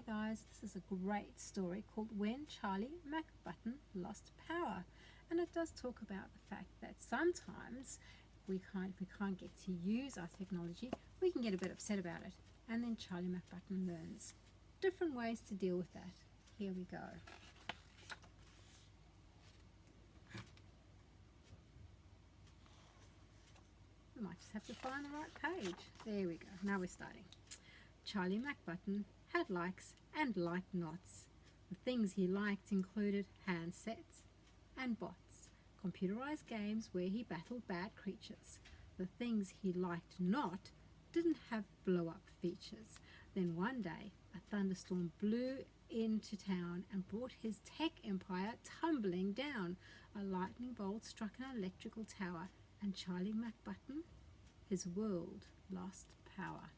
guys, this is a great story called When Charlie McButton Lost Power, and it does talk about the fact that sometimes if we can't get to use our technology, we can get a bit upset about it, and then Charlie McButton learns different ways to deal with that. Here we go. We might just have to find the right page. There we go. Now we're starting. Charlie McButton had likes and liked nots. The things he liked included handsets and bots, computerized games where he battled bad creatures. The things he liked not didn't have blow-up features. Then one day, a thunderstorm blew into town and brought his tech empire tumbling down. A lightning bolt struck an electrical tower, and Charlie McButton, his world lost power.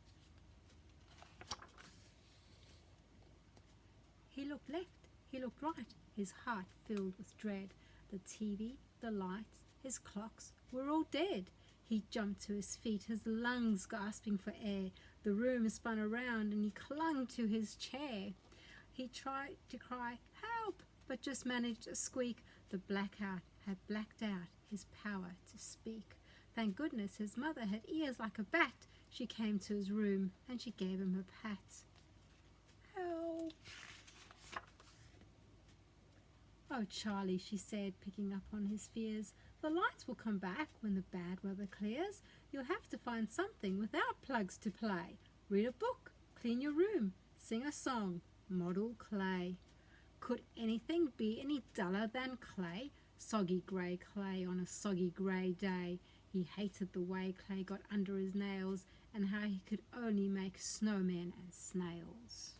He looked left, he looked right, his heart filled with dread. The TV, the lights, his clocks were all dead. He jumped to his feet, his lungs gasping for air. The room spun around and he clung to his chair. He tried to cry, "Help!" but just managed to squeak. The blackout had blacked out his power to speak. Thank goodness his mother had ears like a bat. She came to his room and she gave him a pat. "Help!" "Oh, Charlie," she said, picking up on his fears, "the lights will come back when the bad weather clears. You'll have to find something without plugs to play. Read a book, clean your room, sing a song, model clay." Could anything be any duller than clay? Soggy grey clay on a soggy grey day. He hated the way clay got under his nails and how he could only make snowmen and snails.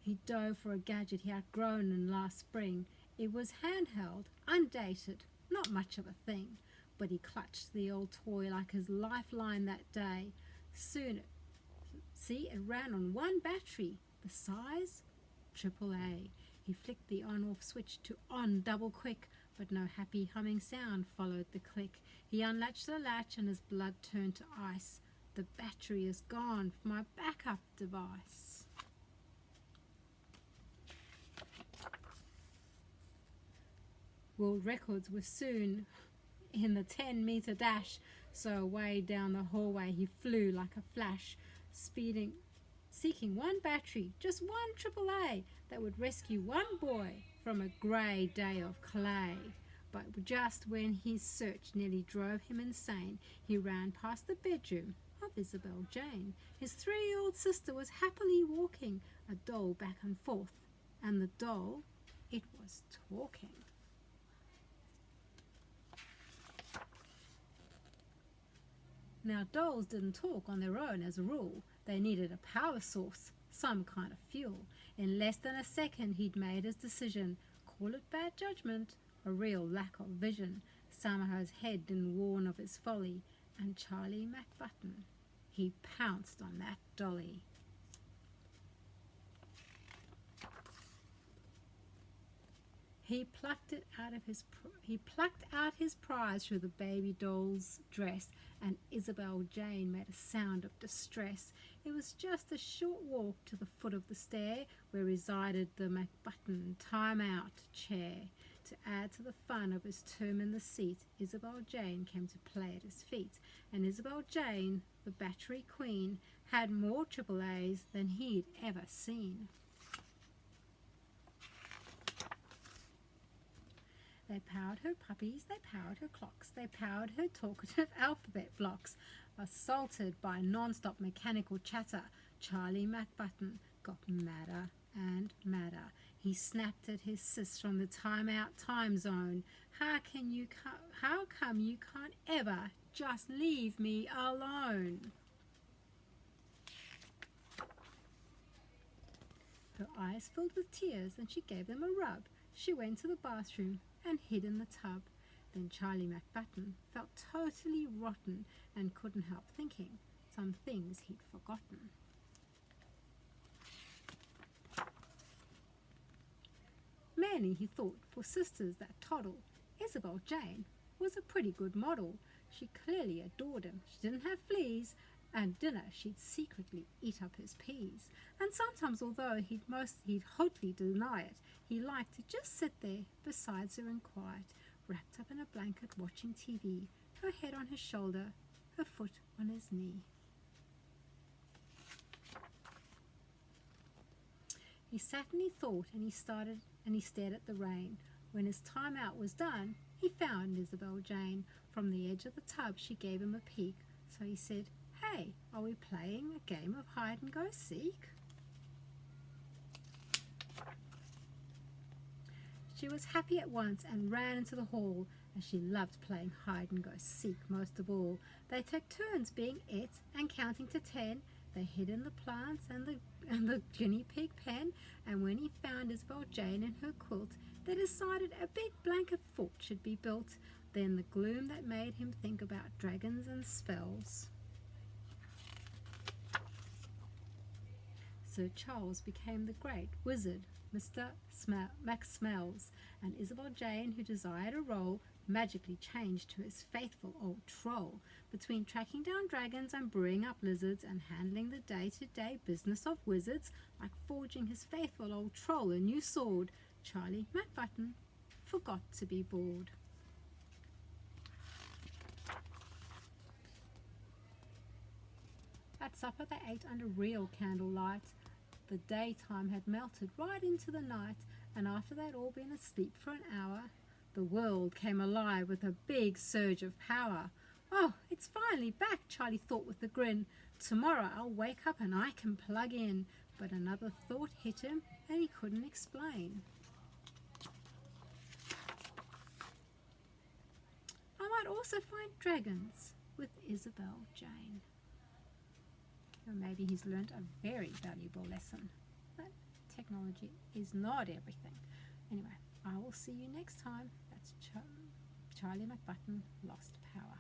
He dove for a gadget he had grown in last spring. It was handheld, undated, not much of a thing, but he clutched the old toy like his lifeline that day. Soon, it ran on one battery. The size? AAA. He flicked the on-off switch to on double quick, but no happy humming sound followed the click. He unlatched the latch and his blood turned to ice. The battery is gone for my backup device. World records were soon in the 10-meter dash, so away down the hallway he flew like a flash, seeking one battery, just one AAA, that would rescue one boy from a grey day of clay. But just when his search nearly drove him insane, he ran past the bedroom of Isabel Jane. His 3-year-old sister was happily walking a doll back and forth, and the doll, it was talking. Now, dolls didn't talk on their own as a rule. They needed a power source, some kind of fuel. In less than a second, he'd made his decision. Call it bad judgment, a real lack of vision. Somehow his head didn't warn of his folly, and Charlie McButton, he pounced on that dolly. He plucked out his prize through the baby doll's dress, and Isabel Jane made a sound of distress. It was just a short walk to the foot of the stair where resided the McButton time-out chair. To add to the fun of his term in the seat, Isabel Jane came to play at his feet, and Isabel Jane, the battery queen, had more AAAs than he'd ever seen. They powered her puppies, they powered her clocks, they powered her talkative alphabet blocks. Assaulted by non-stop mechanical chatter, Charlie McButton got madder and madder. He snapped at his sis from the time-out time zone. How come you can't ever just leave me alone? Her eyes filled with tears and she gave them a rub. She went to the bathroom and hid in the tub. Then Charlie McButton felt totally rotten and couldn't help thinking some things he'd forgotten. Many, he thought, for sisters that toddle. Isabel Jane was a pretty good model. She clearly adored him. She didn't have fleas, and dinner she'd secretly eat up his peas. And sometimes, although he'd hotly deny it, he liked to just sit there beside her in quiet, wrapped up in a blanket watching TV, her head on his shoulder, her foot on his knee. He sat and he thought, and he stared at the rain. When his time out was done, he found Isabel Jane. From the edge of the tub she gave him a peek. So he said, "Hey, are we playing a game of hide and go seek?" She was happy at once and ran into the hall, as she loved playing hide and go seek most of all. They took turns being it and counting to 10. They hid in the plants and the guinea pig pen, and when he found Isabel Jane in her quilt, they decided a big blanket fort should be built. Then the gloom that made him think about dragons and spells. Sir Charles became the great wizard, Mr. Max Smells, and Isabel Jane, who desired a role, magically changed to his faithful old troll. Between tracking down dragons and brewing up lizards and handling the day-to-day business of wizards, like forging his faithful old troll a new sword, Charlie McButton forgot to be bored. At supper they ate under real candlelight. The daytime had melted right into the night, and after they'd all been asleep for an hour, the world came alive with a big surge of power. "Oh, it's finally back," Charlie thought with a grin. "Tomorrow I'll wake up and I can plug in." But another thought hit him and he couldn't explain. I might also find dragons with Isabel Jane. Or maybe he's learned a very valuable lesson, that technology is not everything. Anyway, I will see you next time. That's Charlie McButton Lost Power.